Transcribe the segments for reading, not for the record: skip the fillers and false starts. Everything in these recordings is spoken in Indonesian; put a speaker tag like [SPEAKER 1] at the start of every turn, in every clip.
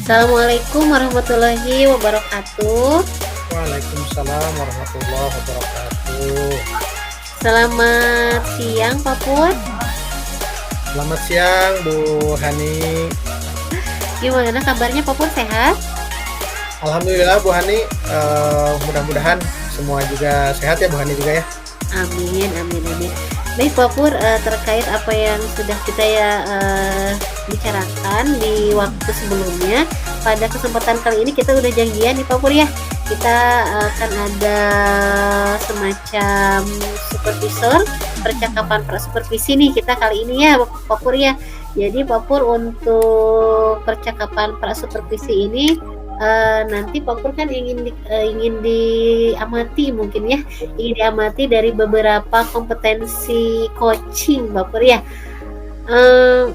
[SPEAKER 1] Assalamualaikum warahmatullahi wabarakatuh.
[SPEAKER 2] Waalaikumsalam warahmatullahi wabarakatuh.
[SPEAKER 1] Selamat siang, Pak Pur.
[SPEAKER 2] Selamat siang, Bu Hani.
[SPEAKER 1] Gimana kabarnya, Pak Pur, sehat?
[SPEAKER 2] Alhamdulillah Bu Hani, mudah-mudahan semua juga sehat ya Bu Hani juga ya.
[SPEAKER 1] Amin, amin, amin. Baik, Pak Pur, terkait apa yang sudah kita bicarakan di waktu sebelumnya, pada kesempatan kali ini kita udah janjian nih Pak Pur ya. Kita akan ada semacam supervisor percakapan supervisi nih kita kali ini ya Pak Pur ya. Jadi Pak Pur untuk percakapan supervisi ini nanti Pak Pur kan ingin diamati mungkin ya, ingin diamati dari beberapa kompetensi coaching Pak Pur ya.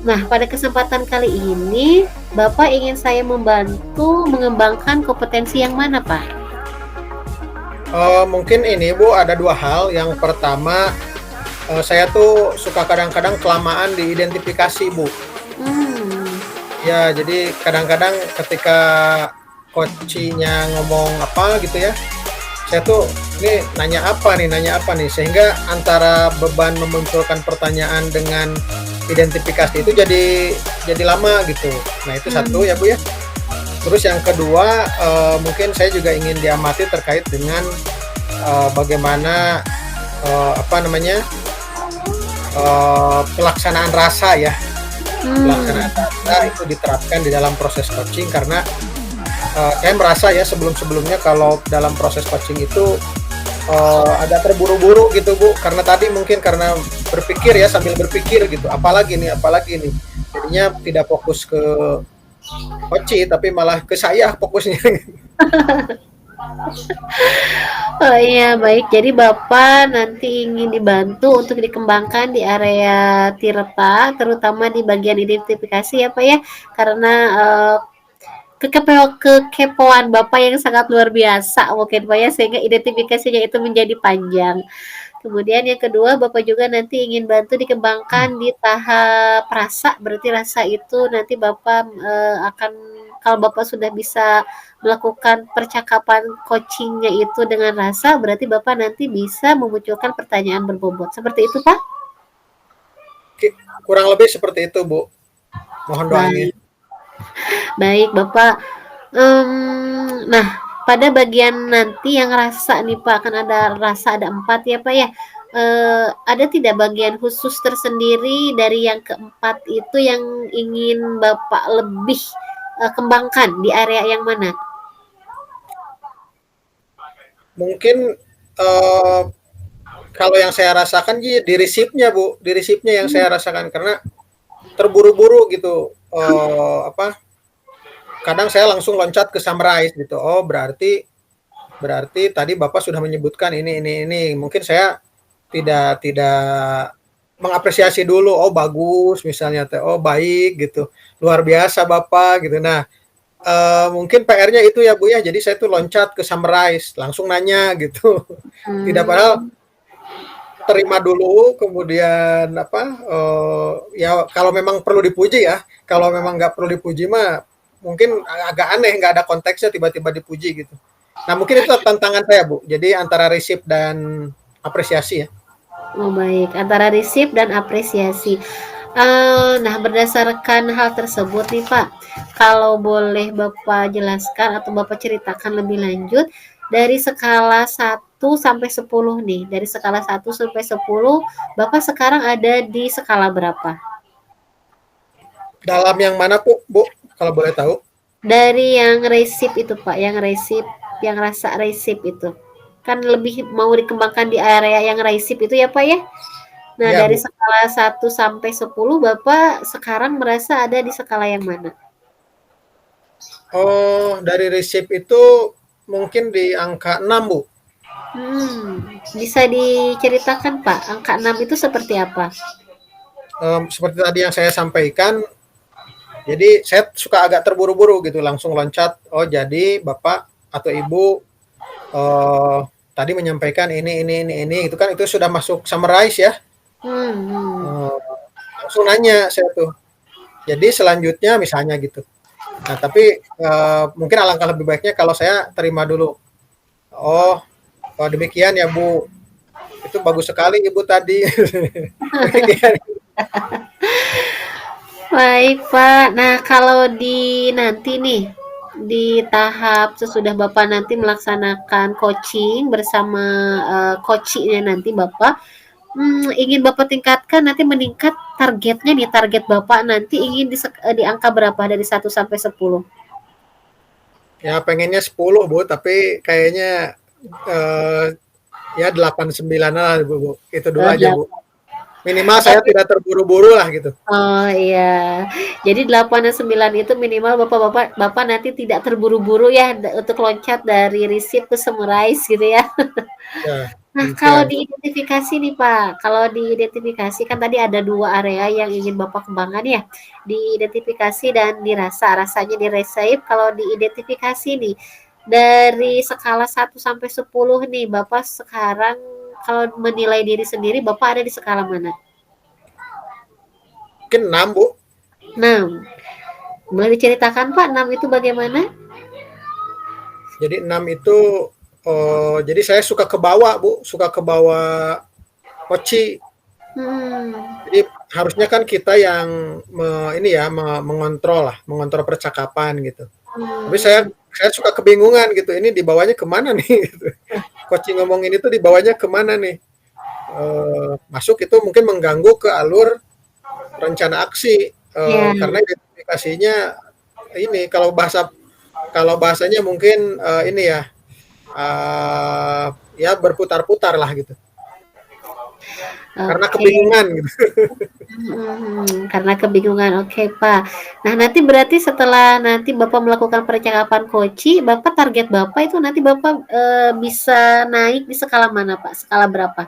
[SPEAKER 1] Nah, pada kesempatan kali ini Bapak ingin saya membantu mengembangkan kompetensi yang mana Pak?
[SPEAKER 2] Mungkin ini Bu, ada dua hal. Yang pertama, saya tuh suka kadang-kadang kelamaan diidentifikasi Bu. Ya, jadi kadang-kadang ketika coachnya ngomong apa gitu ya, saya tuh ini nanya apa nih, sehingga antara beban memunculkan pertanyaan dengan identifikasi itu jadi lama gitu. Nah itu satu ya Bu ya. Terus yang kedua, mungkin saya juga ingin diamati terkait dengan bagaimana pelaksanaan rasa ya. Pelaksanaan rasa itu diterapkan di dalam proses coaching, karena saya merasa ya sebelumnya kalau dalam proses coaching itu agak terburu-buru gitu Bu, karena tadi mungkin karena berpikir ya, sambil berpikir gitu, apalagi nih, jadinya tidak fokus ke coaching tapi malah ke saya fokusnya.
[SPEAKER 1] Oh iya, baik. Jadi Bapak nanti ingin dibantu untuk dikembangkan di area Tirta, terutama di bagian identifikasi ya Pak ya, karena kekepoan Bapak yang sangat luar biasa mungkin Pak ya, sehingga identifikasinya itu menjadi panjang. Kemudian yang kedua, Bapak juga nanti ingin bantu dikembangkan di tahap rasa, berarti rasa itu nanti Bapak akan, kalau Bapak sudah bisa melakukan percakapan coachingnya itu dengan rasa, berarti Bapak nanti bisa memunculkan pertanyaan berbobot. Seperti itu, Pak?
[SPEAKER 2] Kurang lebih seperti itu Bu. Mohon doanya.
[SPEAKER 1] Baik, Bapak. Nah, pada bagian nanti yang rasa nih Pak, akan ada rasa, ada 4 ya Pak ya. Ada tidak bagian khusus tersendiri dari yang keempat itu yang ingin Bapak lebih kembangkan di area yang mana?
[SPEAKER 2] Mungkin kalau yang saya rasakan di receive-nya Bu, di receive-nya yang saya rasakan, karena terburu-buru gitu. Kadang saya langsung loncat ke summarize gitu. Oh, berarti tadi Bapak sudah menyebutkan ini. Mungkin saya tidak mengapresiasi dulu. Oh, bagus misalnya, oh baik gitu. Luar biasa Bapak gitu. Nah, mungkin PR-nya itu ya Bu ya. Jadi saya tuh loncat ke summarize, langsung nanya gitu. Tidak, padahal terima dulu, kemudian ya kalau memang perlu dipuji ya. Kalau memang nggak perlu dipuji mah mungkin agak aneh, nggak ada konteksnya tiba-tiba dipuji gitu. Nah mungkin itu tantangan saya Bu. Jadi antara receive dan apresiasi ya.
[SPEAKER 1] Oh baik, antara receive dan apresiasi. Nah, berdasarkan hal tersebut nih Pak, kalau boleh Bapak jelaskan atau Bapak ceritakan lebih lanjut, dari skala 1 sampai 10 nih, dari skala 1 sampai 10, Bapak sekarang ada di skala berapa?
[SPEAKER 2] Dalam yang mana Bu? Kalau boleh tahu?
[SPEAKER 1] Dari yang resip itu Pak, yang rasa resip itu. Kan lebih mau dikembangkan di area yang resip itu ya Pak ya? Nah,
[SPEAKER 2] Ya
[SPEAKER 1] dari
[SPEAKER 2] Bu.
[SPEAKER 1] skala 1 sampai 10, Bapak sekarang merasa ada di skala yang mana?
[SPEAKER 2] Oh, dari receive itu mungkin di angka 6 Bu.
[SPEAKER 1] Bisa diceritakan Pak, angka 6 itu seperti apa?
[SPEAKER 2] Seperti tadi yang saya sampaikan, jadi saya suka agak terburu-buru gitu, langsung loncat. Oh jadi Bapak atau Ibu tadi menyampaikan ini, itu kan itu sudah masuk summarize ya. Langsung nanya saya tuh. Jadi selanjutnya misalnya gitu. Nah, tapi mungkin alangkah lebih baiknya kalau saya terima dulu. Oh, oh demikian ya Bu. Itu bagus sekali Ibu tadi. Demikian.
[SPEAKER 1] Baik, Pak. Nah, kalau di nanti nih, di tahap sesudah Bapak nanti melaksanakan coaching bersama coachnya nanti Bapak, ingin Bapak tingkatkan nanti meningkat targetnya nih, target Bapak nanti ingin di angka berapa dari 1 sampai 10?
[SPEAKER 2] Ya pengennya 10 Bu, tapi kayaknya ya 8 9 lah Bu, Bu. Itu dulu aja Bu. Minimal saya tidak terburu-buru lah gitu.
[SPEAKER 1] Oh iya. Jadi 8 dan 9 itu minimal Bapak nanti tidak terburu-buru ya untuk loncat dari Receive ke Summarize gitu ya.
[SPEAKER 2] Ya,
[SPEAKER 1] Nah, kalau
[SPEAKER 2] demikian.
[SPEAKER 1] diidentifikasi nih Pak, kalau diidentifikasi kan tadi ada 2 area yang ingin Bapak kembangkan ya, diidentifikasi dan dirasa, rasanya di-receive. Kalau diidentifikasi nih, dari skala 1 sampai 10 nih, Bapak sekarang kalau menilai diri sendiri, Bapak ada di skala mana?
[SPEAKER 2] Mungkin 6 Bu.
[SPEAKER 1] 6. Boleh diceritakan Pak, 6 itu bagaimana?
[SPEAKER 2] Jadi 6 itu jadi saya suka ke bawah Bu, suka ke bawah koci.
[SPEAKER 1] Hmm.
[SPEAKER 2] Jadi harusnya kan kita yang ini ya mengontrol lah, mengontrol percakapan gitu. Tapi
[SPEAKER 1] Hmm.
[SPEAKER 2] saya suka kebingungan gitu. Ini dibawanya kemana nih? Gitu. Coaching ngomong ini tuh dibawanya kemana nih? Masuk itu mungkin mengganggu ke alur rencana aksi
[SPEAKER 1] Ya.
[SPEAKER 2] karena identifikasinya ini kalau bahasanya mungkin ini ya ya berputar-putar lah gitu. Karena
[SPEAKER 1] Oke.
[SPEAKER 2] kebingungan gitu.
[SPEAKER 1] Karena kebingungan. Oke, Pak. Nah, nanti berarti setelah nanti Bapak melakukan percakapan koci, Bapak target Bapak itu nanti Bapak, bisa naik di skala mana, Pak? Skala berapa?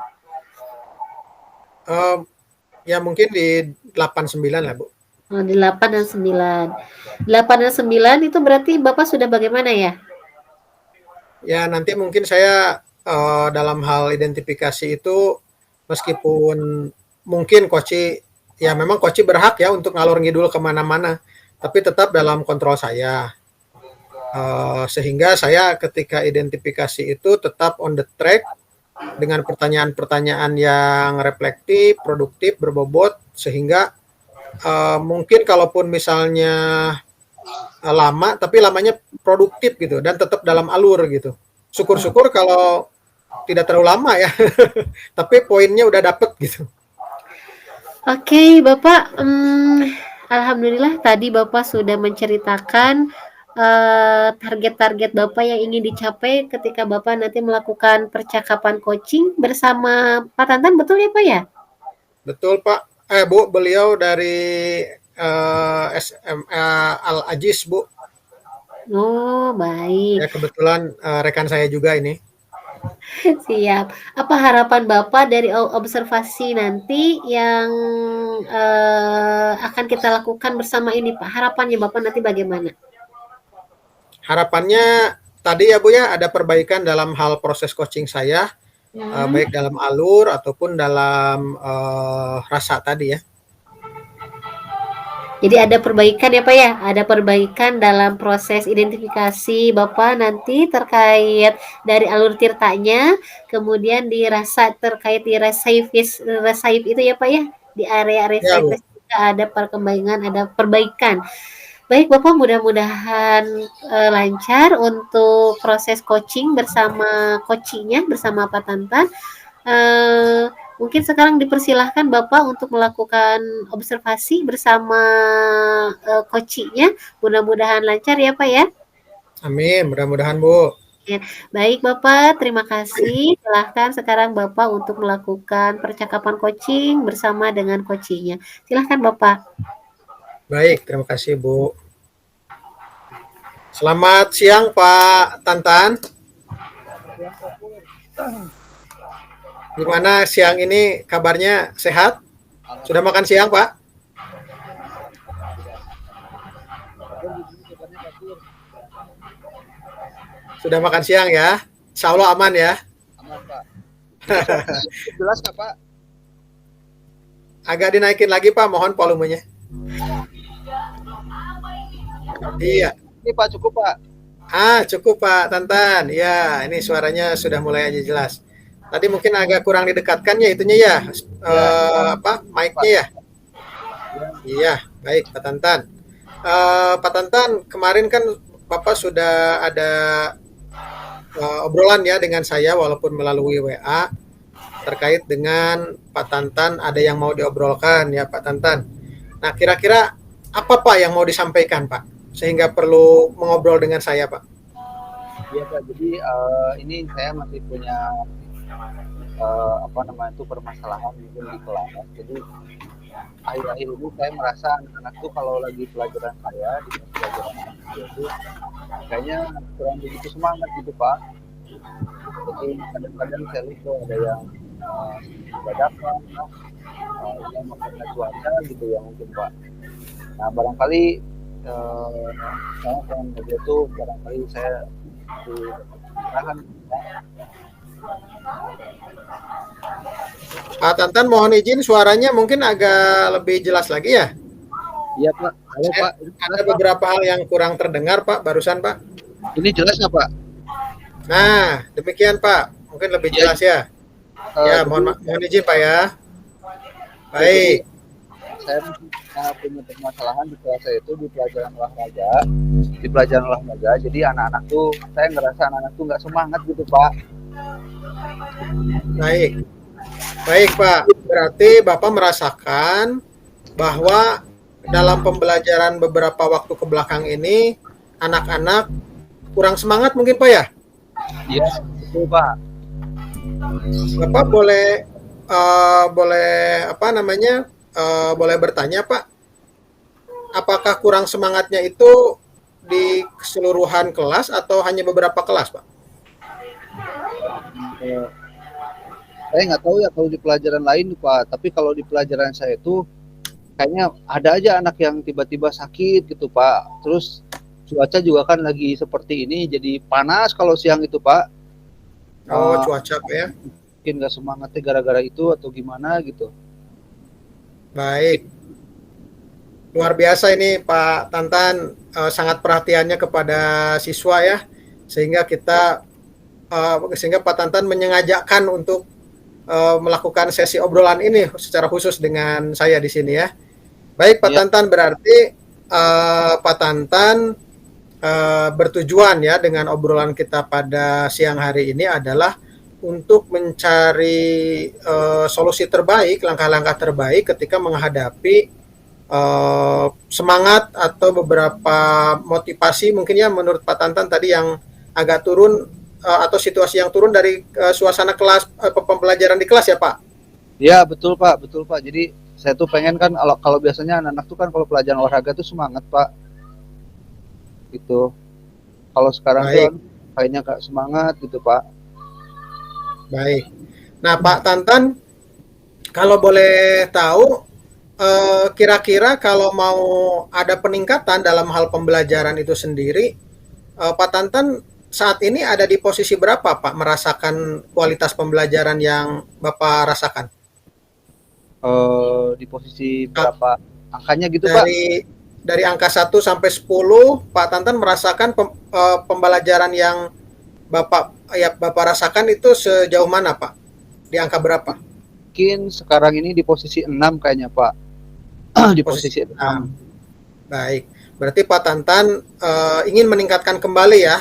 [SPEAKER 2] Ya mungkin di 89 lah Bu.
[SPEAKER 1] Oh, 8 dan 9. 8 dan 9 itu berarti Bapak sudah bagaimana ya?
[SPEAKER 2] Ya nanti mungkin saya dalam hal identifikasi itu meskipun mungkin koci ya memang koci berhak ya untuk ngalor ngidul kemana-mana, tapi tetap dalam kontrol saya. Sehingga saya ketika identifikasi itu tetap on the track dengan pertanyaan-pertanyaan yang reflektif, produktif, berbobot, sehingga mungkin kalaupun misalnya lama, tapi lamanya produktif gitu dan tetap dalam alur gitu. Syukur-syukur kalau tidak terlalu lama ya, tapi poinnya udah dapet gitu.
[SPEAKER 1] Oke, Bapak, alhamdulillah tadi Bapak sudah menceritakan, target-target Bapak yang ingin dicapai ketika Bapak nanti melakukan percakapan coaching bersama Pak Tantan, betul ya, Pak, ya?
[SPEAKER 2] Betul Pak. Bu, beliau dari SMA Al Aziz Bu.
[SPEAKER 1] Oh,
[SPEAKER 2] Ya
[SPEAKER 1] baik.
[SPEAKER 2] kebetulan rekan saya juga ini.
[SPEAKER 1] Siap. Apa harapan Bapak dari observasi nanti yang, akan kita lakukan bersama ini, Pak? Harapannya Bapak nanti bagaimana?
[SPEAKER 2] Harapannya tadi ya Bu ya ada perbaikan dalam hal proses coaching saya,
[SPEAKER 1] Hmm.
[SPEAKER 2] baik dalam alur ataupun dalam rasa tadi ya.
[SPEAKER 1] Jadi ada perbaikan ya Pak ya, ada perbaikan dalam proses identifikasi Bapak nanti terkait dari alur tirtanya, kemudian dirasa terkait di resive itu ya Pak ya, di area
[SPEAKER 2] Ya
[SPEAKER 1] resive
[SPEAKER 2] Bu.
[SPEAKER 1] juga ada perkembangan, ada perbaikan. Baik Bapak, mudah-mudahan lancar untuk proses coaching bersama coachingnya bersama Pak Tantan. Eh, Mungkin sekarang dipersilahkan Bapak untuk melakukan observasi bersama coachingnya. Mudah-mudahan lancar ya Pak ya.
[SPEAKER 2] Amin, mudah-mudahan Bu.
[SPEAKER 1] Ya. Baik Bapak, terima kasih. Silahkan sekarang Bapak untuk melakukan percakapan coaching bersama dengan coachingnya. Silahkan Bapak.
[SPEAKER 2] Baik, terima kasih Bu. Selamat siang Pak Tantan. Gimana siang ini kabarnya sehat? Sudah makan siang Pak? Sudah makan siang ya? Insya Allah aman ya?
[SPEAKER 3] Aman Pak. Jelas nggak Pak?
[SPEAKER 2] Agak dinaikin lagi Pak, mohon volumenya. Iya.
[SPEAKER 3] Ini Pak cukup Pak.
[SPEAKER 2] Cukup Pak Tantan. Ya, ini suaranya sudah mulai aja jelas. Tadi mungkin agak kurang didekatkan ya itunya ya,
[SPEAKER 3] Ya,
[SPEAKER 2] mic-nya
[SPEAKER 3] Pak.
[SPEAKER 2] ya. Iya, baik Pak Tantan. Pak Tantan, kemarin kan Bapak sudah ada obrolan ya dengan saya walaupun melalui WA terkait dengan Pak Tantan ada yang mau diobrolkan ya Pak Tantan. Nah, kira-kira apa Pak yang mau disampaikan Pak? Sehingga perlu mengobrol dengan saya Pak.
[SPEAKER 3] Iya Pak. Jadi ini saya masih punya permasalahan mungkin di kelas. Jadi akhir-akhir ini saya merasa anak-anak tuh kalau lagi pelajaran saya di pelajaran saya itu kayaknya kurang begitu semangat gitu Pak. Jadi kadang-kadang saya lihat tuh ada yang dadakan, yang karena cuaca gitu ya mungkin Pak. Nah barangkali saya pengen kerja tuh barangkali saya diarahkan Pak.
[SPEAKER 2] Pak Tantan mohon izin suaranya mungkin agak lebih jelas lagi ya.
[SPEAKER 3] Iya Pak. Halo
[SPEAKER 2] Saya
[SPEAKER 3] Pak.
[SPEAKER 2] ada beberapa hal yang kurang terdengar Pak barusan Pak.
[SPEAKER 3] Ini jelas nggak Pak?
[SPEAKER 2] Nah, demikian Pak. Mungkin lebih
[SPEAKER 3] Ya,
[SPEAKER 2] jelas ya. Ya, mohon izin Pak ya. Baik.
[SPEAKER 3] Saya punya permasalahan di kelas saya itu di pelajaran olahraga. Di pelajaran olahraga, jadi anak-anak tuh saya ngerasa anak-anak tuh nggak semangat gitu Pak.
[SPEAKER 2] Baik. Baik Pak. Berarti Bapak merasakan bahwa dalam pembelajaran beberapa waktu ke belakang ini anak-anak kurang semangat mungkin Pak ya?
[SPEAKER 3] Iya, betul Pak.
[SPEAKER 2] Bapak boleh bertanya Pak, apakah kurang semangatnya itu di keseluruhan kelas atau hanya beberapa kelas Pak?
[SPEAKER 3] Saya nggak tahu ya kalau di pelajaran lain Pak, tapi kalau di pelajaran saya itu kayaknya ada aja anak yang tiba-tiba sakit gitu Pak. Terus cuaca juga kan lagi seperti ini, jadi panas kalau siang itu Pak.
[SPEAKER 2] Cuaca Pak ya.
[SPEAKER 3] Mungkin nggak semangatnya gara-gara itu atau gimana gitu.
[SPEAKER 2] Baik. Luar biasa ini Pak Tantan, sangat perhatiannya kepada siswa ya, sehingga Pak Tantan menyengajakan untuk melakukan sesi obrolan ini secara khusus dengan saya di sini ya. Baik Pak Tantan, berarti Pak Tantan bertujuan ya dengan obrolan kita pada siang hari ini adalah untuk mencari solusi terbaik, langkah-langkah terbaik ketika menghadapi semangat atau beberapa motivasi mungkin ya menurut Pak Tantan tadi yang agak turun atau situasi yang turun dari suasana kelas pembelajaran di kelas ya Pak?
[SPEAKER 3] Iya betul Pak, betul Pak. Jadi saya tuh pengen kan kalau biasanya anak-anak tuh kan kalau pelajaran olahraga tuh semangat Pak. Gitu. Kalau sekarang tuh kayaknya gak semangat gitu Pak.
[SPEAKER 2] Baik. Nah Pak Tantan, kalau boleh tahu kira-kira kalau mau ada peningkatan dalam hal pembelajaran itu sendiri, Pak Tantan saat ini ada di posisi berapa Pak merasakan kualitas pembelajaran yang Bapak rasakan?
[SPEAKER 3] Di posisi berapa angkanya gitu Pak?
[SPEAKER 2] Dari angka 1 sampai 10, Pak Tantan merasakan pembelajaran yang Bapak rasakan itu sejauh mana Pak? Di angka berapa?
[SPEAKER 3] Mungkin sekarang ini di posisi 6 kayaknya Pak. Di posisi 6.
[SPEAKER 2] Baik. Berarti Pak Tantan ingin meningkatkan kembali ya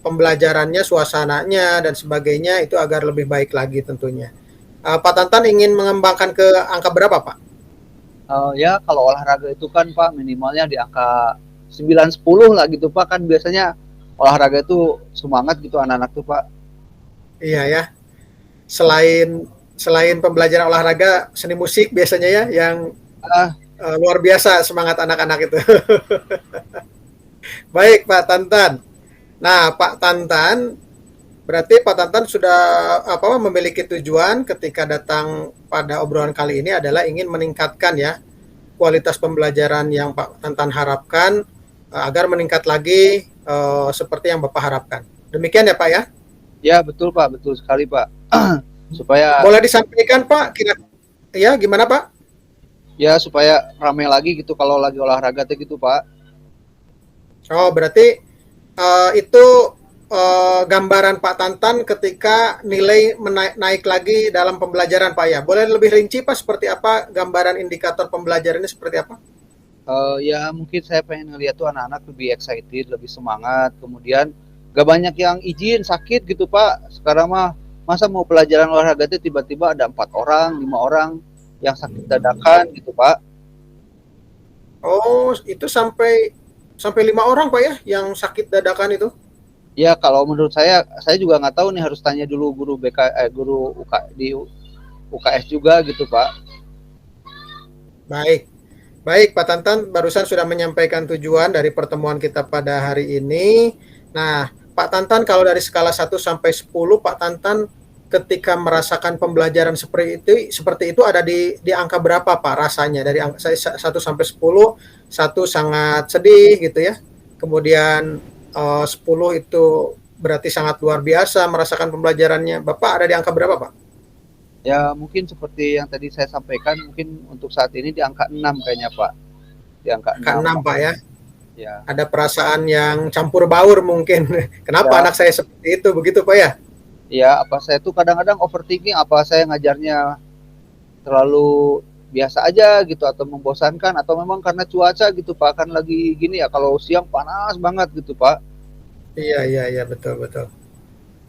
[SPEAKER 2] pembelajarannya, suasananya dan sebagainya itu agar lebih baik lagi tentunya. Pak Tantan ingin mengembangkan ke angka berapa Pak?
[SPEAKER 3] Ya kalau olahraga itu kan Pak minimalnya di angka 9-10 lah gitu Pak, kan biasanya olahraga itu semangat gitu anak-anak tuh Pak.
[SPEAKER 2] Iya ya. Selain pembelajaran olahraga, seni musik biasanya ya yang luar biasa semangat anak-anak itu. Baik Pak Tantan. Nah Pak Tantan, berarti Pak Tantan sudah memiliki tujuan ketika datang pada obrolan kali ini adalah ingin meningkatkan ya kualitas pembelajaran yang Pak Tantan harapkan agar meningkat lagi seperti yang Bapak harapkan. Demikian ya Pak ya?
[SPEAKER 3] Ya betul Pak, betul sekali Pak. Supaya
[SPEAKER 2] boleh disampaikan Pak ya gimana Pak?
[SPEAKER 3] Ya supaya ramai lagi gitu kalau lagi olahraga gitu Pak.
[SPEAKER 2] Oh, berarti itu gambaran Pak Tantan ketika nilai naik lagi dalam pembelajaran Pak ya. Boleh lebih rinci Pak seperti apa gambaran indikator pembelajaran ini seperti apa?
[SPEAKER 3] Ya mungkin saya pengen ngeliat tuh anak-anak lebih excited, lebih semangat. Kemudian gak banyak yang izin sakit gitu Pak. Sekarang mah masa mau pelajaran olahraga itu tiba-tiba ada 4 orang, 5 orang yang sakit dadakan gitu Pak.
[SPEAKER 2] Oh, itu sampai sampai 5 orang Pak ya yang sakit dadakan itu?
[SPEAKER 3] Ya kalau menurut saya juga nggak tahu nih, harus tanya dulu guru guru di UKS juga gitu Pak.
[SPEAKER 2] Baik. Baik, Pak Tantan barusan sudah menyampaikan tujuan dari pertemuan kita pada hari ini. Nah, Pak Tantan kalau dari skala 1 sampai 10, Pak Tantan ketika merasakan pembelajaran seperti itu ada di angka berapa Pak rasanya? Dari angka saya 1 sampai 10, 1 sangat sedih gitu ya. Kemudian 10 itu berarti sangat luar biasa merasakan pembelajarannya. Bapak ada di angka berapa Pak?
[SPEAKER 3] Ya mungkin seperti yang tadi saya sampaikan, mungkin untuk saat ini di angka 6 kayaknya Pak. Di angka
[SPEAKER 2] Angka
[SPEAKER 3] 6.
[SPEAKER 2] 6 Pak ya.
[SPEAKER 3] Ya.
[SPEAKER 2] Ada perasaan yang campur baur mungkin. Kenapa
[SPEAKER 3] Ya,
[SPEAKER 2] anak saya seperti itu begitu Pak ya?
[SPEAKER 3] ya apa saya tuh kadang-kadang overthinking, apa saya ngajarnya terlalu biasa aja gitu atau membosankan, atau memang karena cuaca gitu Pak, kan lagi gini ya, kalau siang panas banget gitu Pak.
[SPEAKER 2] Iya, iya, iya, betul, betul.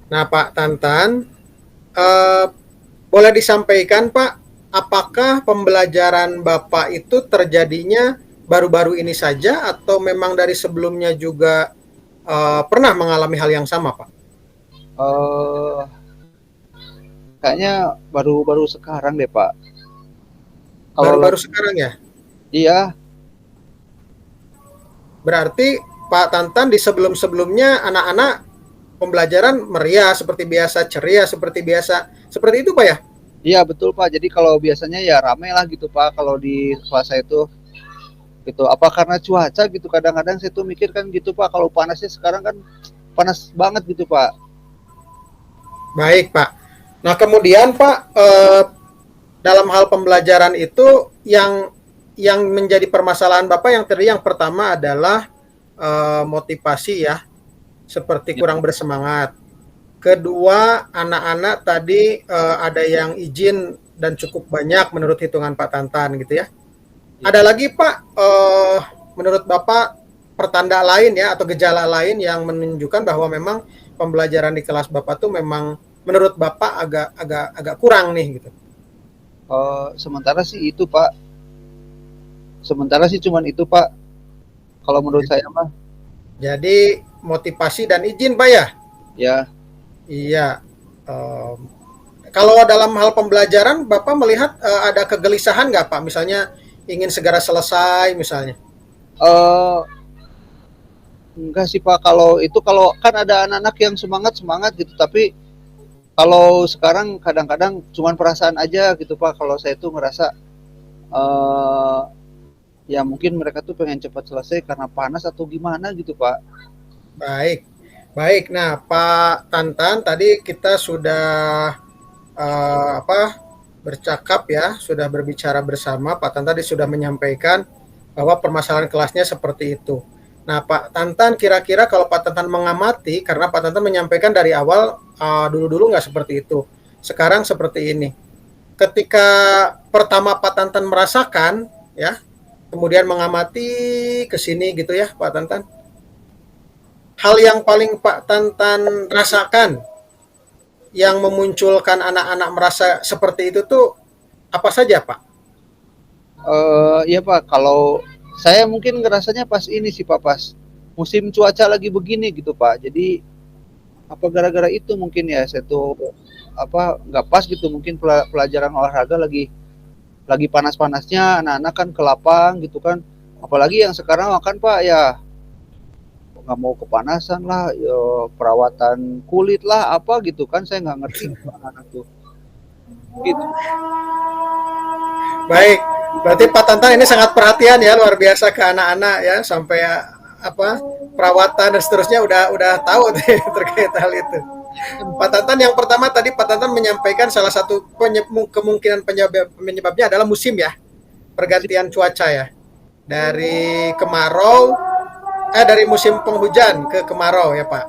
[SPEAKER 2] Nah, Pak Tantan, eh, boleh disampaikan Pak, apakah pembelajaran Bapak itu terjadinya baru-baru ini saja atau memang dari sebelumnya juga pernah mengalami hal yang sama, Pak?
[SPEAKER 3] Eh Kayaknya baru-baru sekarang deh Pak. Kalau
[SPEAKER 2] Baru-baru sekarang ya?
[SPEAKER 3] iya,
[SPEAKER 2] Berarti Pak Tantan di sebelum-sebelumnya anak-anak pembelajaran meriah seperti biasa, ceria seperti biasa. Seperti itu, Pak ya?
[SPEAKER 3] iya betul Pak. Jadi kalau biasanya ya rame lah gitu Pak kalau di kelas saya itu gitu. Apa karena cuaca gitu, kadang-kadang saya tuh mikir kan gitu Pak, kalau panasnya sekarang kan panas banget gitu Pak.
[SPEAKER 2] Baik, Pak. Nah, kemudian Pak, dalam hal pembelajaran itu yang menjadi permasalahan Bapak yang tadi yang pertama adalah motivasi ya, seperti
[SPEAKER 3] Ya,
[SPEAKER 2] kurang bersemangat. Kedua, anak-anak tadi ada yang izin dan cukup banyak menurut hitungan Pak Tantan gitu ya.
[SPEAKER 3] ya.
[SPEAKER 2] Ada lagi Pak, menurut Bapak pertanda lain ya atau gejala lain yang menunjukkan bahwa memang pembelajaran di kelas Bapak tuh memang menurut Bapak agak agak agak kurang nih gitu.
[SPEAKER 3] Sementara sih itu Pak. Sementara sih cuman itu Pak. Kalau menurut saya mah
[SPEAKER 2] Jadi motivasi dan izin Pak ya?
[SPEAKER 3] ya.
[SPEAKER 2] Iya. Em, Kalau dalam hal pembelajaran Bapak melihat ada kegelisahan nggak Pak? Misalnya ingin segera selesai misalnya.
[SPEAKER 3] eh Enggak sih Pak, kalau itu kalau kan ada anak-anak yang semangat-semangat gitu, tapi kalau sekarang kadang-kadang cuman perasaan aja gitu Pak. Kalau saya tuh ngerasa eh ya mungkin mereka tuh pengen cepat selesai karena panas atau gimana gitu Pak.
[SPEAKER 2] Baik. Baik. Nah, Pak Tantan tadi kita sudah bercakap ya, sudah berbicara bersama. Pak Tantan tadi sudah menyampaikan bahwa permasalahan kelasnya seperti itu. Nah, Pak Tantan kira-kira kalau Pak Tantan mengamati, karena Pak Tantan menyampaikan dari awal dulu-dulu nggak seperti itu, sekarang seperti ini. Ketika pertama Pak Tantan merasakan, ya, kemudian mengamati ke sini gitu ya, Pak Tantan. Hal yang paling Pak Tantan rasakan yang memunculkan anak-anak merasa seperti itu tuh apa saja, Pak?
[SPEAKER 3] Iya Pak, kalau saya mungkin ngerasanya pas ini sih Pak, pas musim cuaca lagi begini gitu Pak. Jadi apa gara-gara itu mungkin ya saya tuh apa nggak pas gitu, mungkin pelajaran olahraga lagi panas-panasnya, anak-anak kan ke lapang gitu kan, apalagi yang sekarang kan Pak ya nggak mau kepanasan lah ya, perawatan kulit lah apa gitu kan, saya nggak ngerti anak-anak tuh gitu.
[SPEAKER 2] Baik, berarti Pak Tantan ini sangat perhatian ya, luar biasa ke anak-anak ya, sampai apa perawatan dan seterusnya udah tahu terkait hal itu. Pak Tantan yang pertama tadi Pak Tantan menyampaikan salah satu kemungkinan penyebabnya adalah musim ya, pergantian cuaca ya, dari kemarau dari musim penghujan ke kemarau ya Pak.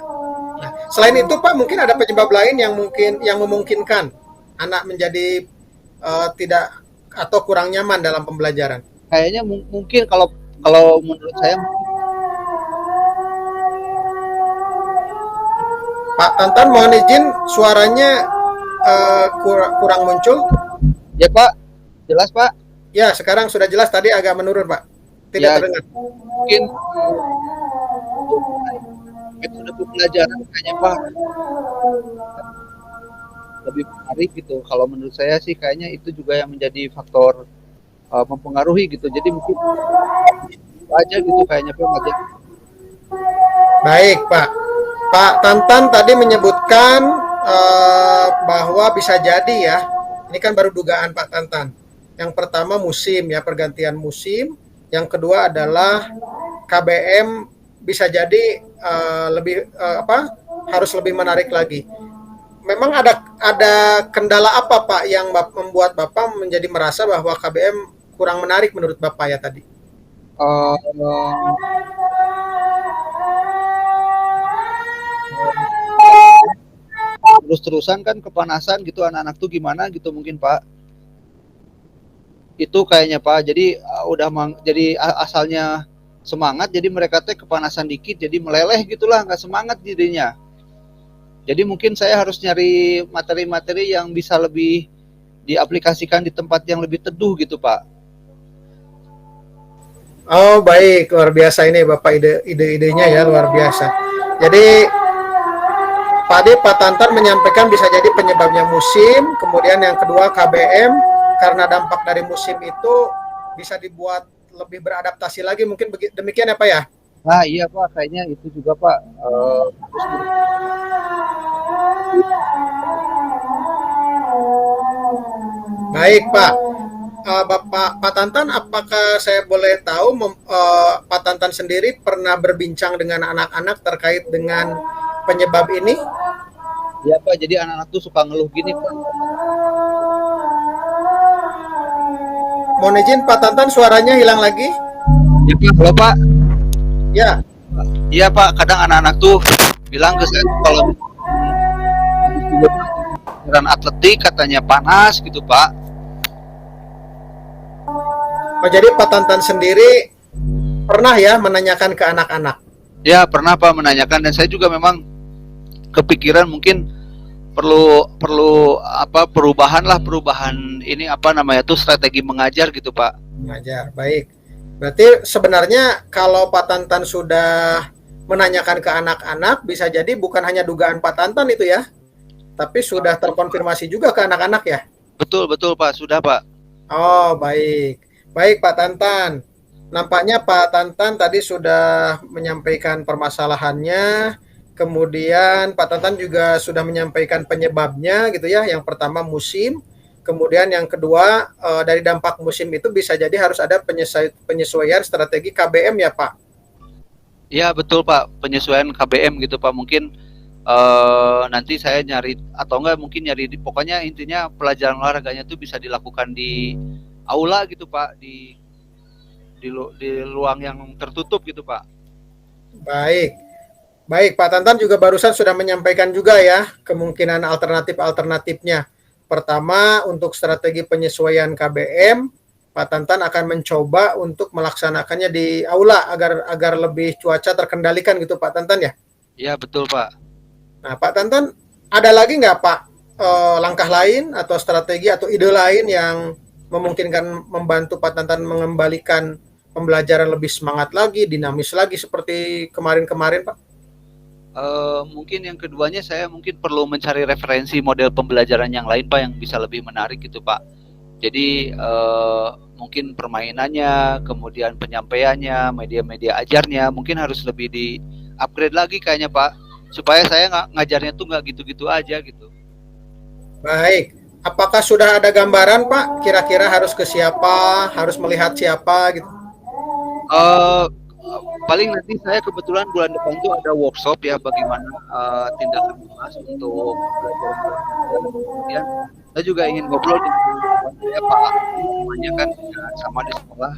[SPEAKER 2] Nah, selain itu Pak, mungkin ada penyebab lain yang memungkinkan anak menjadi tidak atau kurang nyaman dalam pembelajaran.
[SPEAKER 3] Kayaknya mungkin kalau kalau menurut saya.
[SPEAKER 2] Pak Tantan, mohon izin suaranya kurang muncul.
[SPEAKER 3] Ya Pak, jelas Pak.
[SPEAKER 2] Ya, sekarang sudah jelas, tadi agak menurun Pak. Tidak
[SPEAKER 3] Ya,
[SPEAKER 2] terdengar.
[SPEAKER 3] mungkin metode pembelajaran kayaknya Pak lebih menarik gitu. Kalau menurut saya sih kayaknya itu juga yang menjadi faktor mempengaruhi gitu. Jadi mungkin aja gitu kayaknya Pak aja.
[SPEAKER 2] Baik Pak. Pak Tantan tadi menyebutkan bahwa bisa jadi ya, ini kan baru dugaan Pak Tantan. Yang pertama musim ya, pergantian musim. Yang kedua adalah KBM bisa jadi harus lebih menarik lagi. Memang ada kendala apa Pak yang membuat Bapak menjadi merasa bahwa KBM kurang menarik menurut Bapak ya tadi?
[SPEAKER 3] Terus-terusan kan kepanasan gitu anak-anak tuh gimana gitu mungkin Pak. Itu kayaknya Pak. Jadi jadi asalnya semangat, jadi mereka teh kepanasan dikit jadi meleleh gitulah, nggak semangat jadinya. Jadi mungkin saya harus nyari materi-materi yang bisa lebih diaplikasikan di tempat yang lebih teduh gitu Pak.
[SPEAKER 2] Oh baik, luar biasa ini Bapak, ide-idenya ya luar biasa. Jadi Pak Tantan menyampaikan bisa jadi penyebabnya musim, kemudian yang kedua KBM, karena dampak dari musim itu bisa dibuat lebih beradaptasi lagi, mungkin demikian ya Pak ya?
[SPEAKER 3] Nah iya Pak, kayaknya itu juga Pak.
[SPEAKER 2] Baik Pak. Pak Tantan, apakah saya boleh tahu Pak Tantan sendiri pernah berbincang dengan anak-anak terkait dengan penyebab ini?
[SPEAKER 3] Iya Pak, jadi anak-anak tuh suka ngeluh gini Pak.
[SPEAKER 2] Mohon izin Pak Tantan, suaranya hilang lagi.
[SPEAKER 3] Ya Pak, halo Pak.
[SPEAKER 2] Ya.
[SPEAKER 3] Iya Pak, kadang anak-anak tuh bilang ke saya kalau atletik katanya panas gitu Pak.
[SPEAKER 2] Oh, jadi Pak Tantan sendiri pernah ya menanyakan ke anak-anak?
[SPEAKER 3] Ya pernah Pak menanyakan, dan saya juga memang kepikiran mungkin perlu perubahan ini strategi mengajar gitu Pak.
[SPEAKER 2] Mengajar, baik. Berarti sebenarnya kalau Pak Tantan sudah menanyakan ke anak-anak, bisa jadi bukan hanya dugaan Pak Tantan itu ya, tapi sudah terkonfirmasi juga ke anak-anak ya?
[SPEAKER 3] Betul Pak, sudah Pak.
[SPEAKER 2] Oh baik. Baik Pak Tantan, nampaknya Pak Tantan tadi sudah menyampaikan permasalahannya, kemudian Pak Tantan juga sudah menyampaikan penyebabnya gitu ya. Yang pertama musim, kemudian yang kedua dari dampak musim itu bisa jadi harus ada penyesuaian strategi KBM ya Pak?
[SPEAKER 3] Iya betul Pak, penyesuaian KBM gitu Pak. Mungkin nanti saya nyari atau enggak mungkin nyari pokoknya intinya pelajaran olahraganya itu bisa dilakukan di aula gitu Pak, di ruang yang tertutup gitu Pak.
[SPEAKER 2] Baik Pak Tantan juga barusan sudah menyampaikan juga ya kemungkinan alternatifnya. Pertama, untuk strategi penyesuaian KBM, Pak Tantan akan mencoba untuk melaksanakannya di aula agar lebih cuaca terkendalikan gitu Pak Tantan ya?
[SPEAKER 3] Iya betul Pak.
[SPEAKER 2] Nah Pak Tantan, ada lagi nggak Pak langkah lain atau strategi atau ide lain yang memungkinkan membantu Pak Tantan mengembalikan pembelajaran lebih semangat lagi, dinamis lagi seperti kemarin-kemarin Pak?
[SPEAKER 3] Mungkin yang keduanya saya mungkin perlu mencari referensi model pembelajaran yang lain Pak, yang bisa lebih menarik gitu Pak. Jadi mungkin permainannya, kemudian penyampaiannya, media-media ajarnya mungkin harus lebih di upgrade lagi kayaknya Pak, supaya saya ngajarnya tuh nggak gitu-gitu aja gitu.
[SPEAKER 2] Baik. Apakah sudah ada gambaran Pak? Kira-kira harus ke siapa? Harus melihat siapa gitu?
[SPEAKER 3] Paling nanti saya kebetulan bulan depan itu ada workshop ya bagaimana tindakan Mas untuk belajar. Kemudian saya juga ingin ngobrol dengan saya Pak, semuanya kan sama di sekolah,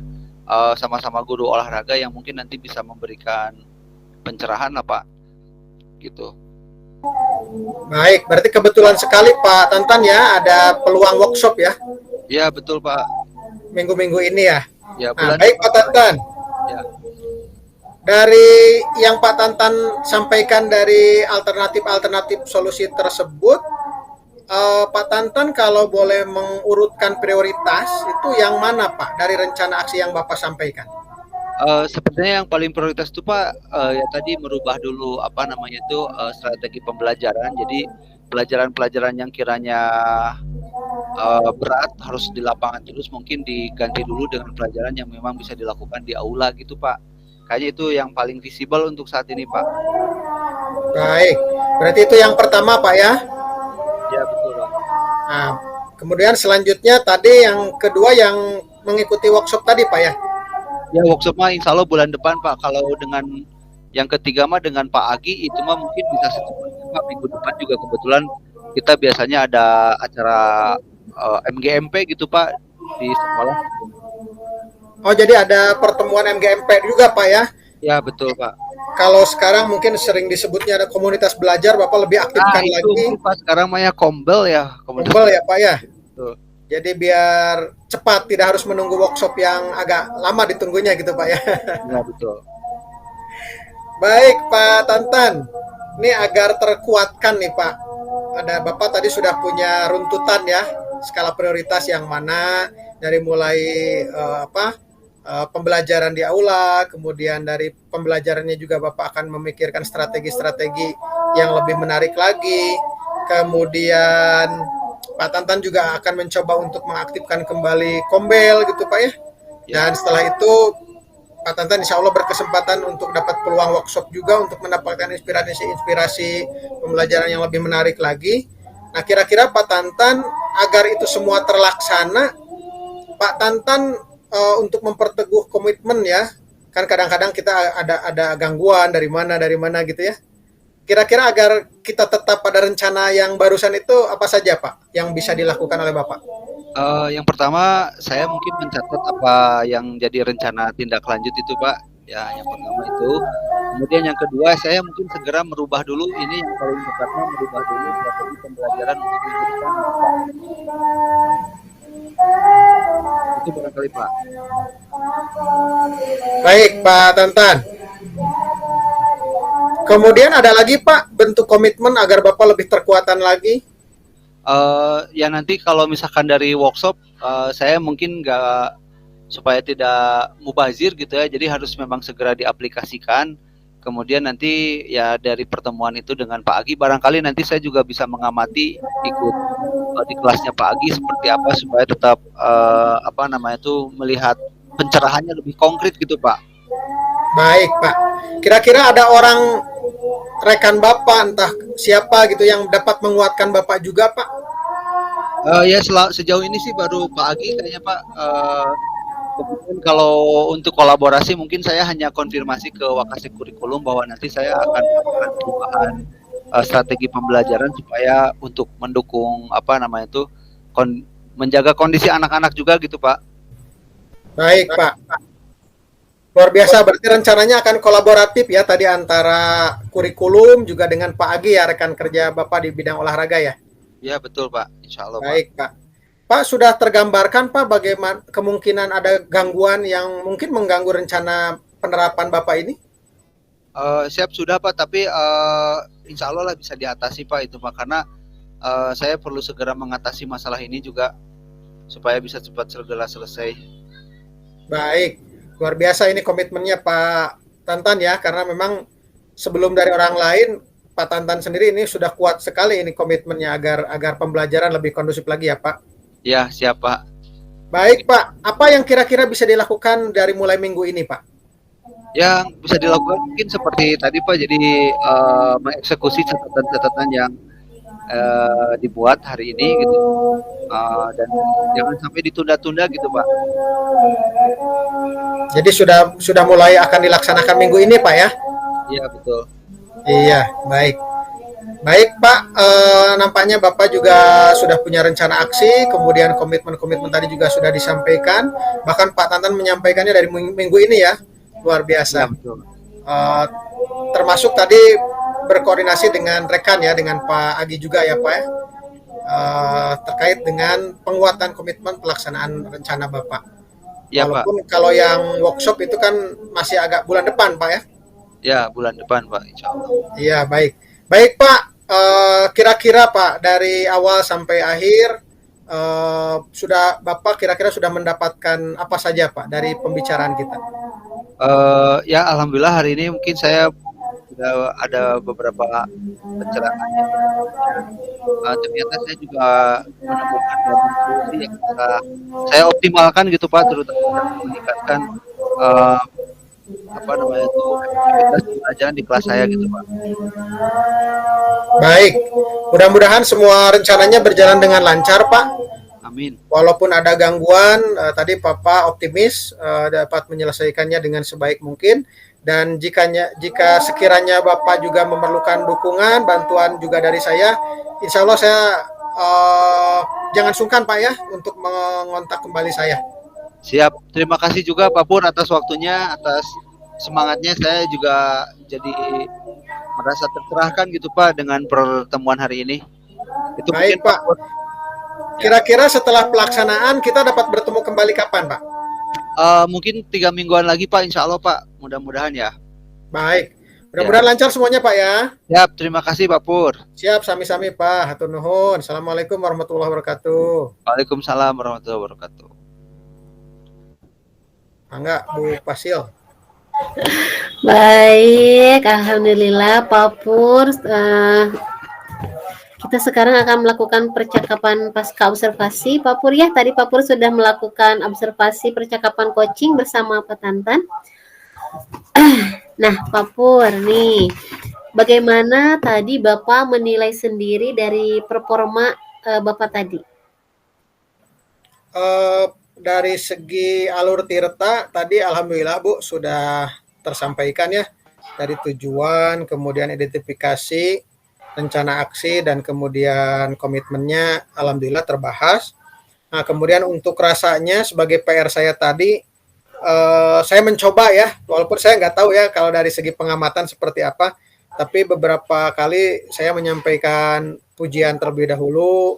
[SPEAKER 3] sama-sama guru olahraga yang mungkin nanti bisa memberikan pencerahan lah Pak, gitu.
[SPEAKER 2] Baik, berarti kebetulan sekali Pak Tantan ya ada peluang workshop ya
[SPEAKER 3] Ya betul Pak.
[SPEAKER 2] minggu-minggu ini ya.
[SPEAKER 3] Ya
[SPEAKER 2] Nah,
[SPEAKER 3] bulan
[SPEAKER 2] baik Pak Tantan.
[SPEAKER 3] ya.
[SPEAKER 2] Dari yang Pak Tantan sampaikan dari alternatif solusi tersebut, Pak Tantan kalau boleh mengurutkan prioritas itu yang mana Pak dari rencana aksi yang Bapak sampaikan?
[SPEAKER 3] Sepertinya yang paling prioritas itu Pak, ya tadi merubah dulu apa namanya itu strategi pembelajaran. Jadi pelajaran-pelajaran yang kiranya berat harus di lapangan terus mungkin diganti dulu dengan pelajaran yang memang bisa dilakukan di aula gitu Pak. Kayaknya itu yang paling visible untuk saat ini Pak.
[SPEAKER 2] Baik, berarti itu yang pertama Pak ya.
[SPEAKER 3] Ya betul Pak.
[SPEAKER 2] Nah, kemudian selanjutnya tadi yang kedua yang mengikuti workshop tadi Pak ya.
[SPEAKER 3] Ya workshop mah insya Allah bulan depan Pak. Kalau dengan yang ketiga mah dengan Pak Agi itu mah mungkin bisa secepatnya Pak. Minggu depan juga kebetulan kita biasanya ada acara MGMP gitu Pak di sekolah.
[SPEAKER 2] Oh jadi ada pertemuan MGMP juga Pak ya.
[SPEAKER 3] Ya betul Pak.
[SPEAKER 2] Kalau sekarang mungkin sering disebutnya ada komunitas belajar, Bapak lebih aktifkan
[SPEAKER 3] itu
[SPEAKER 2] lagi.
[SPEAKER 3] Pak sekarang mah ya Kombel ya.
[SPEAKER 2] Kombel ya Pak ya.
[SPEAKER 3] Betul.
[SPEAKER 2] Jadi biar cepat, tidak harus menunggu workshop yang agak lama ditunggunya gitu Pak ya.
[SPEAKER 3] Ya betul.
[SPEAKER 2] Baik Pak Tantan, ini agar terkuatkan nih Pak. Ada Bapak tadi sudah punya runtutan ya, skala prioritas yang mana dari mulai pembelajaran di aula, kemudian dari pembelajarannya juga Bapak akan memikirkan strategi-strategi yang lebih menarik lagi. Kemudian Pak Tantan juga akan mencoba untuk mengaktifkan kembali Kombel gitu Pak ya. Dan setelah itu Pak Tantan insya Allah berkesempatan untuk dapat peluang workshop juga untuk mendapatkan inspirasi pembelajaran yang lebih menarik lagi. Nah kira-kira Pak Tantan agar itu semua terlaksana, Pak Tantan untuk memperteguh komitmen ya, kan kadang-kadang kita ada gangguan dari mana gitu ya. Kira-kira agar kita tetap pada rencana yang barusan itu apa saja Pak yang bisa dilakukan oleh Bapak?
[SPEAKER 3] Yang pertama saya mungkin mencatat apa yang jadi rencana tindak lanjut itu Pak. Ya yang pertama itu. Kemudian yang kedua saya mungkin segera merubah dulu, ini yang paling tepatnya merubah dulu strategi pembelajaran untuk minggu depan Pak. Itu barangkali Pak.
[SPEAKER 2] Baik Pak Tantan. Kemudian ada lagi Pak bentuk komitmen agar Bapak lebih terkuatan lagi?
[SPEAKER 3] Ya nanti kalau misalkan dari workshop saya mungkin nggak, supaya tidak mubazir gitu ya, jadi harus memang segera diaplikasikan. Kemudian nanti ya dari pertemuan itu dengan Pak Agi barangkali nanti saya juga bisa mengamati ikut di kelasnya Pak Agi seperti apa supaya tetap melihat pencerahannya lebih konkret gitu Pak.
[SPEAKER 2] Baik Pak. Kira-kira ada orang rekan Bapak entah siapa gitu yang dapat menguatkan Bapak juga Pak?
[SPEAKER 3] Ya sejauh ini sih baru Pak Agi kayaknya Pak. Kemudian kalau untuk kolaborasi mungkin saya hanya konfirmasi ke Wakasek Kurikulum bahwa nanti saya akan melakukan perubahan strategi pembelajaran supaya untuk mendukung menjaga kondisi anak-anak juga gitu Pak.
[SPEAKER 2] Baik Pak. Luar biasa, berarti rencananya akan kolaboratif ya tadi antara kurikulum juga dengan Pak Agi ya, rekan kerja Bapak di bidang olahraga ya?
[SPEAKER 3] Ya betul Pak, insya Allah
[SPEAKER 2] Baik Pak. Pak sudah tergambarkan Pak bagaimana kemungkinan ada gangguan yang mungkin mengganggu rencana penerapan Bapak ini?
[SPEAKER 3] Siap sudah Pak, tapi insya Allah lah bisa diatasi Pak itu Pak, karena saya perlu segera mengatasi masalah ini juga supaya bisa cepat segera selesai.
[SPEAKER 2] Baik. Luar biasa ini komitmennya Pak Tantan ya, karena memang sebelum dari orang lain, Pak Tantan sendiri ini sudah kuat sekali ini komitmennya agar pembelajaran lebih kondusif lagi ya Pak.
[SPEAKER 3] Ya siap Pak.
[SPEAKER 2] Baik Pak, apa yang kira-kira bisa dilakukan dari mulai minggu ini Pak?
[SPEAKER 3] Yang bisa dilakukan mungkin seperti tadi Pak, jadi mengeksekusi catatan-catatan yang dibuat hari ini gitu, dan jangan sampai ditunda-tunda gitu Pak.
[SPEAKER 2] Jadi sudah mulai akan dilaksanakan minggu ini Pak ya?
[SPEAKER 3] Iya betul.
[SPEAKER 2] Iya, baik. Baik Pak, nampaknya Bapak juga sudah punya rencana aksi, kemudian komitmen-komitmen tadi juga sudah disampaikan, bahkan Pak Tantan menyampaikannya dari minggu ini ya, luar biasa.
[SPEAKER 3] Ya, betul.
[SPEAKER 2] termasuk tadi berkoordinasi dengan rekan ya, dengan Pak Agi juga ya Pak ya, terkait dengan penguatan komitmen pelaksanaan rencana Bapak.
[SPEAKER 3] Ya Pak,
[SPEAKER 2] Walaupun kalau yang workshop itu kan masih agak bulan depan Pak ya.
[SPEAKER 3] ya bulan depan Pak, insya Allah.
[SPEAKER 2] Iya, baik. Baik Pak, kira-kira Pak dari awal sampai akhir sudah Bapak kira-kira sudah mendapatkan apa saja Pak dari pembicaraan kita?
[SPEAKER 3] Ya alhamdulillah hari ini mungkin saya sudah ada beberapa pencerahan yang ternyata saya juga menemukan beberapa solusi yang bisa saya optimalkan gitu Pak, terutama dalam meningkatkan uh, apa namanya itu efektivitas pembelajaran di kelas saya gitu Pak.
[SPEAKER 2] Baik, mudah-mudahan semua rencananya berjalan dengan lancar Pak.
[SPEAKER 3] Amin.
[SPEAKER 2] Walaupun ada gangguan, tadi Papa optimis dapat menyelesaikannya dengan sebaik mungkin. Dan jika sekiranya Bapak juga memerlukan dukungan, bantuan juga dari saya, insya Allah saya jangan sungkan Pak ya untuk mengontak kembali saya.
[SPEAKER 3] Siap. Terima kasih juga Pak Pur atas waktunya, atas semangatnya. Saya juga jadi merasa tercerahkan gitu Pak dengan pertemuan hari ini. Itu
[SPEAKER 2] baik
[SPEAKER 3] mungkin
[SPEAKER 2] Pak. Kira-kira setelah pelaksanaan kita dapat bertemu kembali kapan Pak?
[SPEAKER 3] Mungkin 3 mingguan lagi Pak, insya Allah Pak. Mudah-mudahan ya.
[SPEAKER 2] Baik. Mudah-mudahan lancar semuanya Pak ya.
[SPEAKER 3] Siap, terima kasih Pak Pur.
[SPEAKER 2] Siap, sami-sami Pak. Hatur nuhun. Assalamualaikum warahmatullahi wabarakatuh.
[SPEAKER 3] Waalaikumsalam warahmatullahi wabarakatuh.
[SPEAKER 2] Enggak, Bu Pasil.
[SPEAKER 1] Baik, alhamdulillah Pak Pur. Kita sekarang akan melakukan percakapan pasca observasi. Pak Pur ya, tadi Pak Pur sudah melakukan observasi percakapan coaching bersama Pak Tantan. Nah, Pak Pur nih, bagaimana tadi Bapak menilai sendiri dari performa Bapak tadi?
[SPEAKER 2] Dari segi alur tirta tadi alhamdulillah Bu sudah tersampaikan ya, dari tujuan, kemudian identifikasi, rencana aksi, dan kemudian komitmennya alhamdulillah terbahas. Nah, kemudian untuk rasanya sebagai PR saya tadi, saya mencoba ya, walaupun saya nggak tahu ya kalau dari segi pengamatan seperti apa, tapi beberapa kali saya menyampaikan pujian terlebih dahulu,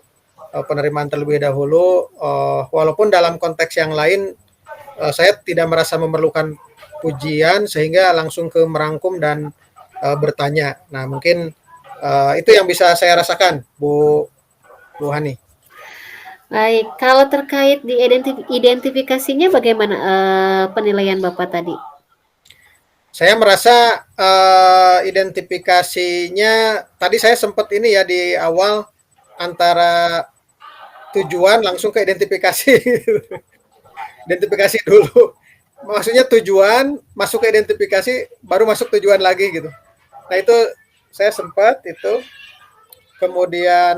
[SPEAKER 2] penerimaan terlebih dahulu, walaupun dalam konteks yang lain saya tidak merasa memerlukan pujian sehingga langsung ke merangkum dan bertanya. Nah, mungkin itu yang bisa saya rasakan, Bu Hani.
[SPEAKER 1] Baik, kalau terkait di identifikasinya bagaimana penilaian Bapak tadi?
[SPEAKER 2] Saya merasa identifikasinya tadi saya sempat ini ya di awal antara tujuan langsung ke identifikasi. Identifikasi dulu. Maksudnya tujuan masuk ke identifikasi baru masuk tujuan lagi gitu. Nah, itu saya sempat itu. Kemudian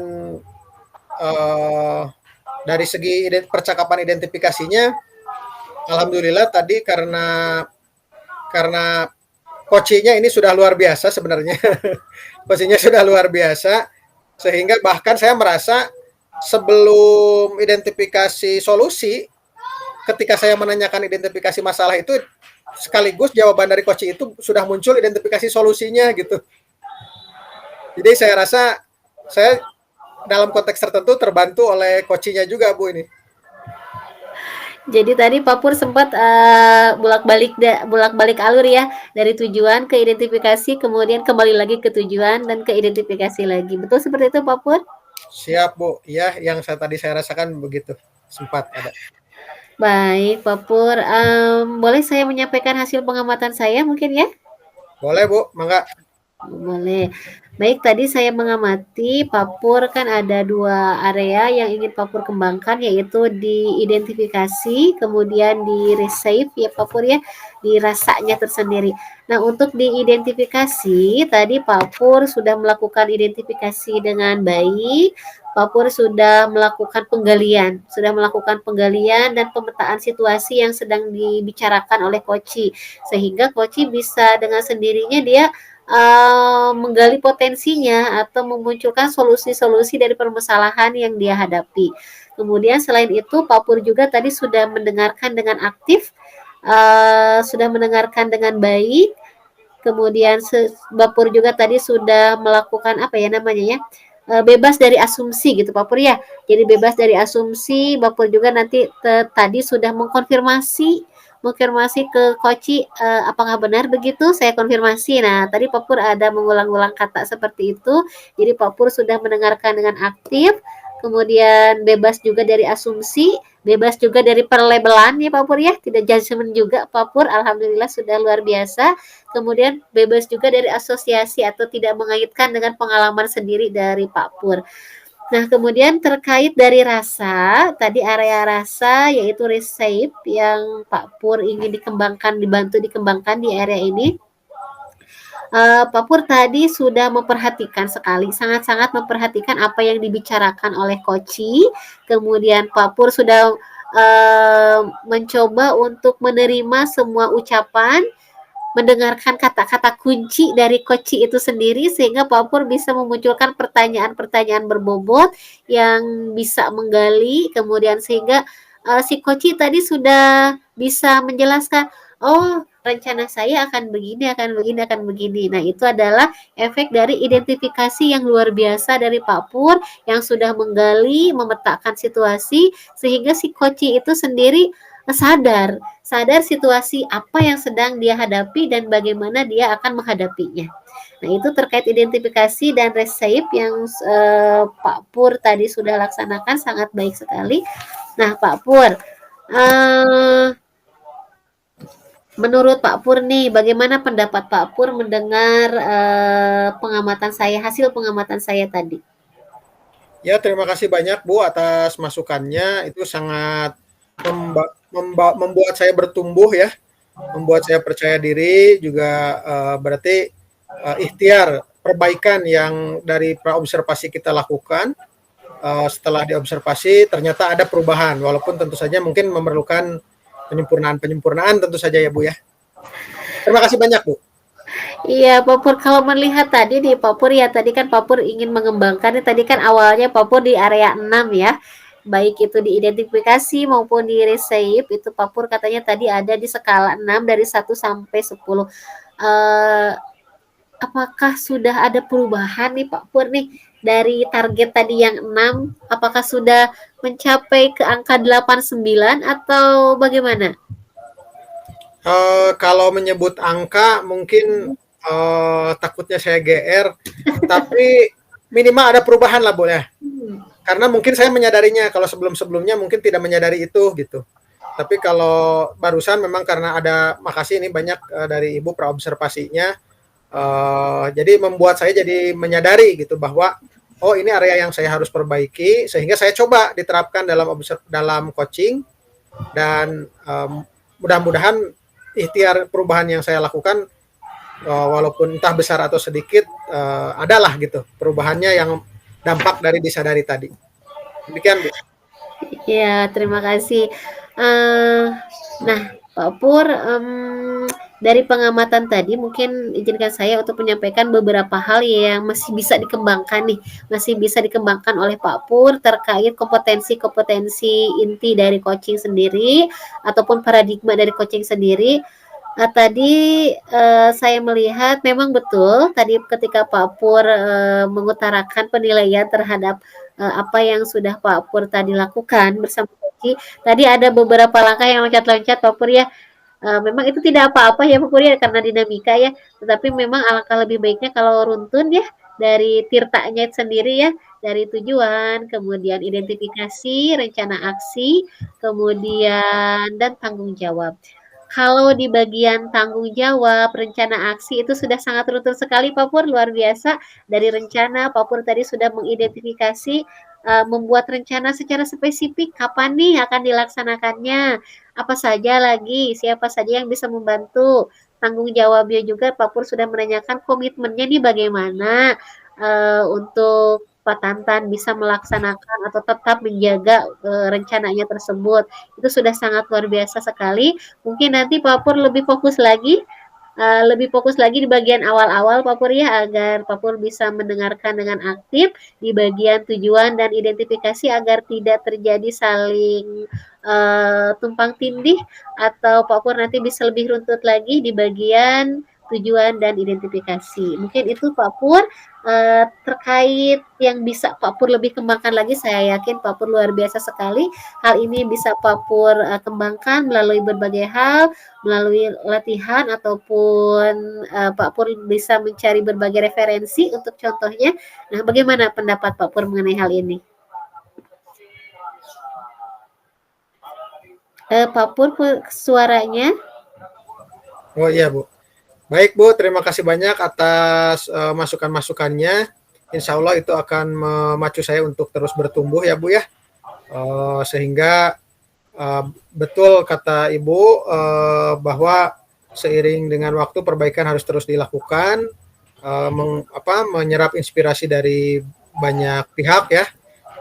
[SPEAKER 2] dari segi percakapan identifikasinya alhamdulillah tadi karena coachingnya ini sudah luar biasa sebenarnya. Coachingnya sudah luar biasa sehingga bahkan saya merasa sebelum identifikasi solusi, ketika saya menanyakan identifikasi masalah itu sekaligus jawaban dari coach itu sudah muncul identifikasi solusinya gitu. Jadi saya rasa saya dalam konteks tertentu terbantu oleh coachingnya juga Bu ini.
[SPEAKER 1] Jadi tadi Pak Pur sempat bolak-balik alur ya, dari tujuan ke identifikasi, kemudian kembali lagi ke tujuan dan ke identifikasi lagi. Betul seperti itu Pak Pur?
[SPEAKER 2] Siap Bu, ya yang tadi saya rasakan begitu, sempat ada.
[SPEAKER 1] Baik Pak Pur, boleh saya menyampaikan hasil pengamatan saya mungkin ya?
[SPEAKER 2] Boleh Bu, mangga.
[SPEAKER 1] Boleh. Baik, tadi saya mengamati Pak Pur kan ada 2 area yang ingin Pak Pur kembangkan, yaitu di identifikasi, kemudian di reshape ya Pak Pur ya, di rasanya tersendiri. Nah, untuk di identifikasi, tadi Pak Pur sudah melakukan identifikasi dengan baik, Pak Pur sudah melakukan penggalian dan pemetaan situasi yang sedang dibicarakan oleh Koci, sehingga Koci bisa dengan sendirinya dia menggali potensinya atau memunculkan solusi-solusi dari permasalahan yang dia hadapi. Kemudian selain itu, Pak Pur juga tadi sudah mendengarkan dengan aktif, sudah mendengarkan dengan baik, Kemudian Bapur juga tadi sudah melakukan apa ya namanya ya, bebas dari asumsi gitu Pak Pur ya. Jadi bebas dari asumsi, Bapur juga nanti tadi sudah mengkonfirmasi ke Koci, apakah benar begitu? Saya konfirmasi. Nah, tadi Pak Pur ada mengulang-ulang kata seperti itu. Jadi Pak Pur sudah mendengarkan dengan aktif, kemudian bebas juga dari asumsi, bebas juga dari perlebelan ya Pak Pur ya, tidak judgement juga Pak Pur, alhamdulillah sudah luar biasa. Kemudian bebas juga dari asosiasi atau tidak mengaitkan dengan pengalaman sendiri dari Pak Pur. Nah, kemudian terkait dari rasa, tadi area rasa yaitu reshape yang Pak Pur ingin dikembangkan, dibantu dikembangkan di area ini. Pak Pur tadi sudah memperhatikan sekali, sangat-sangat memperhatikan apa yang dibicarakan oleh Koci. Kemudian Pak Pur sudah mencoba untuk menerima semua ucapan, mendengarkan kata-kata kunci dari Koci itu sendiri sehingga Pak Pur bisa memunculkan pertanyaan-pertanyaan berbobot yang bisa menggali, kemudian sehingga si Koci tadi sudah bisa menjelaskan, oh rencana saya akan begini, akan begini, akan begini. Nah, itu adalah efek dari identifikasi yang luar biasa dari Pak Pur yang sudah menggali, memetakan situasi sehingga si Koci itu sendiri sadar situasi apa yang sedang dia hadapi dan bagaimana dia akan menghadapinya. Nah, itu terkait identifikasi dan reshape yang Pak Pur tadi sudah laksanakan sangat baik sekali. Nah, Pak Pur, menurut Pak Pur nih, bagaimana pendapat Pak Pur mendengar hasil pengamatan saya tadi?
[SPEAKER 2] Ya, terima kasih banyak Bu atas masukannya. Itu sangat membuat saya bertumbuh ya, membuat saya percaya diri juga berarti ikhtiar perbaikan yang dari praobservasi kita lakukan. Setelah diobservasi ternyata ada perubahan, walaupun tentu saja mungkin memerlukan penyempurnaan tentu saja ya Bu ya. Terima kasih banyak Bu.
[SPEAKER 1] Iya, Pak Pur, kalau melihat tadi nih Pak Pur ya, tadi kan Pak Pur ingin mengembangkan, tadi kan awalnya Pak Pur di area 6 ya, baik itu di identifikasi maupun di reshape, itu Pak Pur katanya tadi ada di skala 6 dari 1 sampai 10. Apakah sudah ada perubahan nih Pak Pur nih, dari target tadi yang 6, apakah sudah mencapai ke angka 8, 9 atau bagaimana?
[SPEAKER 2] Kalau menyebut angka mungkin takutnya saya GR, tapi minimal ada perubahan lah Bu ya. Karena mungkin saya menyadarinya, kalau sebelum-sebelumnya mungkin tidak menyadari itu gitu. Tapi kalau barusan memang karena ada, makasih ini banyak dari Ibu praobservasinya, jadi membuat saya jadi menyadari gitu bahwa oh ini area yang saya harus perbaiki, sehingga saya coba diterapkan dalam coaching dan mudah-mudahan ikhtiar perubahan yang saya lakukan walaupun entah besar atau sedikit adalah gitu perubahannya yang dampak dari disadari tadi. Demikian Bu.
[SPEAKER 1] Ya, terima kasih. Nah, Pak Pur, dari pengamatan tadi mungkin izinkan saya untuk menyampaikan beberapa hal yang masih bisa dikembangkan nih, masih bisa dikembangkan oleh Pak Pur terkait kompetensi-kompetensi inti dari coaching sendiri ataupun paradigma dari coaching sendiri. Tadi saya melihat memang betul tadi ketika Pak Pur mengutarakan penilaian terhadap apa yang sudah Pak Pur tadi lakukan bersama Koci. Tadi ada beberapa langkah yang loncat-loncat Pak Pur ya. Memang itu tidak apa-apa ya Pak Pur ya karena dinamika ya. Tetapi memang alangkah lebih baiknya kalau runtun ya dari tirtanya sendiri ya, dari tujuan, kemudian identifikasi, rencana aksi, kemudian dan tanggung jawab. Kalau di bagian tanggung jawab, rencana aksi itu sudah sangat runtun sekali Pak Pur, luar biasa. Dari rencana, Pak Pur tadi sudah mengidentifikasi, membuat rencana secara spesifik, kapan nih akan dilaksanakannya, apa saja lagi, siapa saja yang bisa membantu. Tanggung jawabnya juga Pak Pur sudah menanyakan komitmennya nih bagaimana untuk Pak Tantan bisa melaksanakan atau tetap menjaga rencananya tersebut. Itu sudah sangat luar biasa sekali. Mungkin nanti Pak Pur lebih fokus lagi di bagian awal-awal Pak Pur ya agar Pak Pur bisa mendengarkan dengan aktif di bagian tujuan dan identifikasi agar tidak terjadi saling tumpang tindih atau Pak Pur nanti bisa lebih runtut lagi di bagian tujuan dan identifikasi. Mungkin itu Pak Pur, terkait yang bisa Pak Pur lebih kembangkan lagi, saya yakin Pak Pur luar biasa sekali. Hal ini bisa Pak Pur, kembangkan melalui berbagai hal, melalui latihan ataupun, Pak Pur bisa mencari berbagai referensi untuk contohnya. Nah, bagaimana pendapat Pak Pur mengenai hal ini? Pak Pur, suaranya?
[SPEAKER 2] Oh iya Bu. Baik Bu, terima kasih banyak atas masukan-masukannya. Insya Allah itu akan memacu saya untuk terus bertumbuh ya Bu ya. Sehingga betul kata Ibu bahwa seiring dengan waktu perbaikan harus terus dilakukan, menyerap inspirasi dari banyak pihak ya,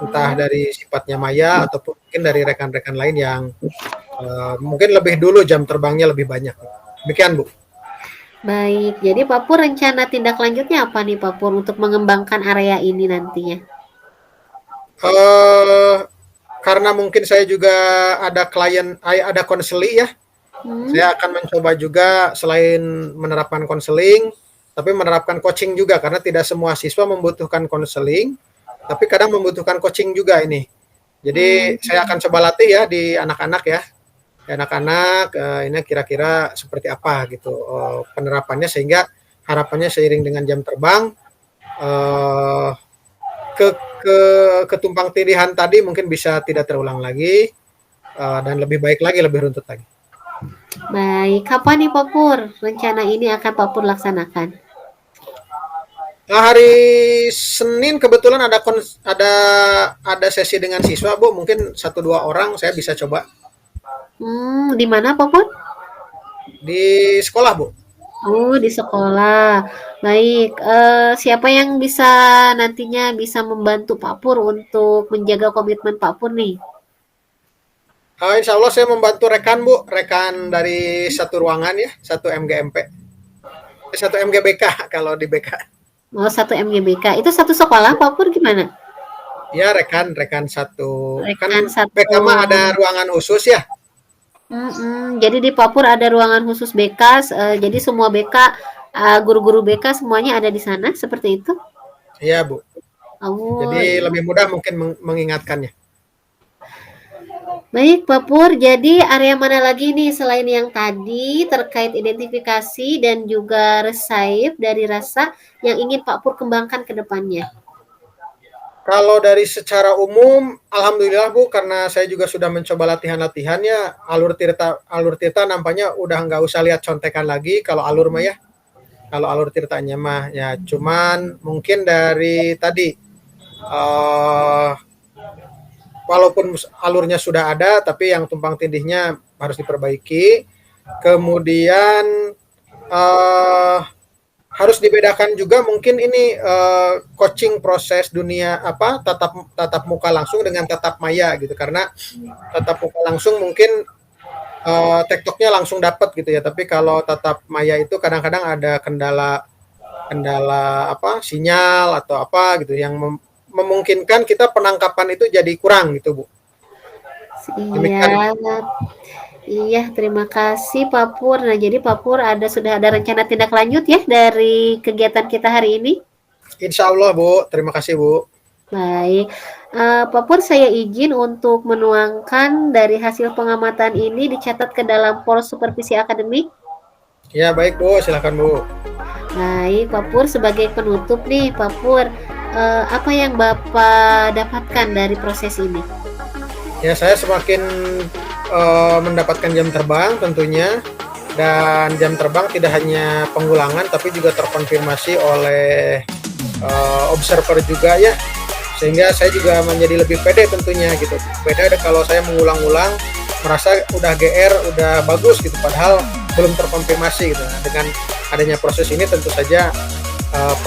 [SPEAKER 2] entah dari sifatnya Maya ataupun mungkin dari rekan-rekan lain yang mungkin lebih dulu jam terbangnya lebih banyak. Demikian Bu.
[SPEAKER 1] Baik, jadi Pak Pur rencana tindak lanjutnya apa nih Pak Pur untuk mengembangkan area ini nantinya?
[SPEAKER 2] Karena mungkin saya juga ada klien, ada konseli ya. Saya akan mencoba juga selain menerapkan konseling, tapi menerapkan coaching juga karena tidak semua siswa membutuhkan konseling, tapi kadang membutuhkan coaching juga ini. Jadi saya akan coba latih ya di anak-anak ya. Anak-anak ini kira-kira seperti apa gitu penerapannya, sehingga harapannya seiring dengan jam terbang ketumpang tindihan tadi mungkin bisa tidak terulang lagi dan lebih baik lagi, lebih runtut lagi.
[SPEAKER 1] Baik, kapan nih Pak Pur rencana ini akan Pak Pur laksanakan?
[SPEAKER 2] Nah, hari Senin kebetulan ada sesi dengan siswa Bu, mungkin 1-2 orang saya bisa coba.
[SPEAKER 1] Di mana Pak Pur?
[SPEAKER 2] Di sekolah Bu.
[SPEAKER 1] Oh, di sekolah. Baik, siapa yang bisa nantinya bisa membantu Pak Pur untuk menjaga komitmen Pak Pur nih?
[SPEAKER 2] Insya Allah saya membantu rekan Bu, rekan dari satu ruangan ya, satu MGMP, satu MGBK kalau di BK.
[SPEAKER 1] Oh, satu MGBK. Itu satu sekolah Pak Pur gimana?
[SPEAKER 2] Ya rekan satu.
[SPEAKER 1] Rekan
[SPEAKER 2] Kan
[SPEAKER 1] satu.
[SPEAKER 2] BK mah ada ruangan khusus ya.
[SPEAKER 1] Jadi di Papur ada ruangan khusus BK, jadi semua BK, guru-guru BK semuanya ada di sana, seperti itu?
[SPEAKER 2] Iya Bu.
[SPEAKER 1] Oh,
[SPEAKER 2] Jadi lebih mudah mungkin mengingatkannya.
[SPEAKER 1] baik Papur, jadi area mana lagi nih selain yang tadi terkait identifikasi dan juga reshape dari rasa yang ingin Pak Pur kembangkan ke depannya?
[SPEAKER 2] Kalau dari secara umum, alhamdulillah Bu, karena saya juga sudah mencoba latihannya, alur tirta nampaknya udah nggak usah lihat contekan lagi. Kalau alur mah ya, kalau alur tirtanya mah ya, cuman mungkin dari tadi, walaupun alurnya sudah ada, tapi yang tumpang tindihnya harus diperbaiki. Kemudian harus dibedakan juga mungkin ini coaching proses dunia tatap muka langsung dengan tatap maya gitu, karena tatap muka langsung mungkin tektoknya langsung dapat gitu ya, tapi kalau tatap maya itu kadang-kadang ada kendala sinyal atau apa gitu yang memungkinkan kita penangkapan itu jadi kurang gitu Bu.
[SPEAKER 1] Iya. Iya, terima kasih Pak Pur. Nah, jadi Pak Pur sudah ada rencana tindak lanjut ya dari kegiatan kita hari ini?
[SPEAKER 2] Insya Allah Bu, terima kasih Bu.
[SPEAKER 1] Baik, Pak Pur saya izin untuk menuangkan dari hasil pengamatan ini dicatat ke dalam Pos Supervisi Akademik.
[SPEAKER 2] Ya baik Bu, silakan Bu.
[SPEAKER 1] Baik, Pak Pur sebagai penutup nih Pak Pur, apa yang Bapak dapatkan dari proses ini?
[SPEAKER 2] Ya saya semakin mendapatkan jam terbang tentunya, dan jam terbang tidak hanya pengulangan tapi juga terkonfirmasi oleh observer juga ya, sehingga saya juga menjadi lebih pede tentunya gitu. Beda kalau saya mengulang-ulang merasa udah GR udah bagus gitu, padahal belum terkonfirmasi gitu. Nah, dengan adanya proses ini tentu saja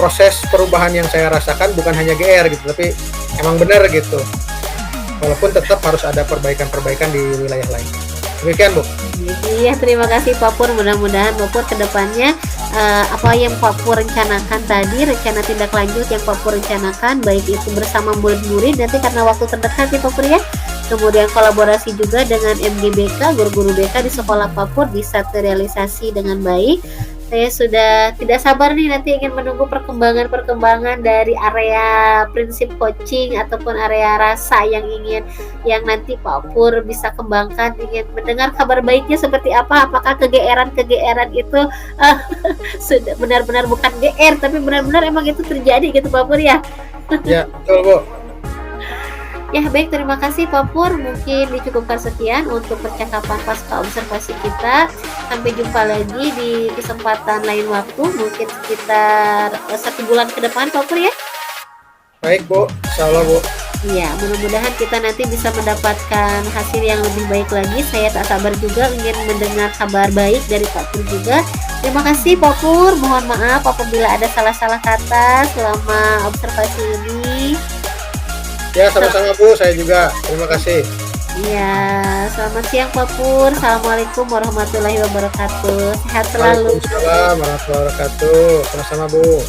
[SPEAKER 2] proses perubahan yang saya rasakan bukan hanya GR gitu, tapi emang benar gitu. Walaupun tetap harus ada perbaikan-perbaikan di wilayah lain. Demikian Bu.
[SPEAKER 1] Iya, terima kasih Pak Pur. Mudah-mudahan Pak Pur kedepannya apa yang Pak Pur rencanakan tadi, rencana tindak lanjut yang Pak Pur rencanakan, baik itu bersama murid-murid nanti karena waktu terdekat ya Pak Pur ya. Kemudian kolaborasi juga dengan MGBK, guru-guru BK di sekolah Pak Pur bisa terrealisasi dengan baik. Saya sudah tidak sabar nih nanti ingin menunggu perkembangan-perkembangan dari area prinsip coaching ataupun area rasa yang nanti Pak Pur bisa kembangkan. Ingin mendengar kabar baiknya seperti apa? Apakah kegeeran itu sudah benar-benar bukan GR tapi benar-benar emang itu terjadi gitu Pak Pur ya?
[SPEAKER 2] Ya, betul Bu.
[SPEAKER 1] Ya baik, terima kasih Pak Pur. Mungkin dicukupkan sekian untuk percakapan pasca observasi kita. Sampai jumpa lagi di kesempatan lain waktu, mungkin sekitar 1 bulan ke depan Pak Pur ya.
[SPEAKER 2] Baik Bu, insya Allah Bu.
[SPEAKER 1] Iya, mudah-mudahan kita nanti bisa mendapatkan hasil yang lebih baik lagi. Saya tak sabar juga ingin mendengar kabar baik dari Pak Pur juga. Terima kasih Pak Pur. Mohon maaf apabila ada salah-salah kata selama observasi ini.
[SPEAKER 2] Ya, sama-sama Bu, saya juga. Terima kasih.
[SPEAKER 1] Iya, selamat siang Pak Pur. Assalamualaikum warahmatullahi wabarakatuh. Sehat selalu.
[SPEAKER 2] Waalaikumsalam warahmatullahi wabarakatuh. Sama-sama Bu.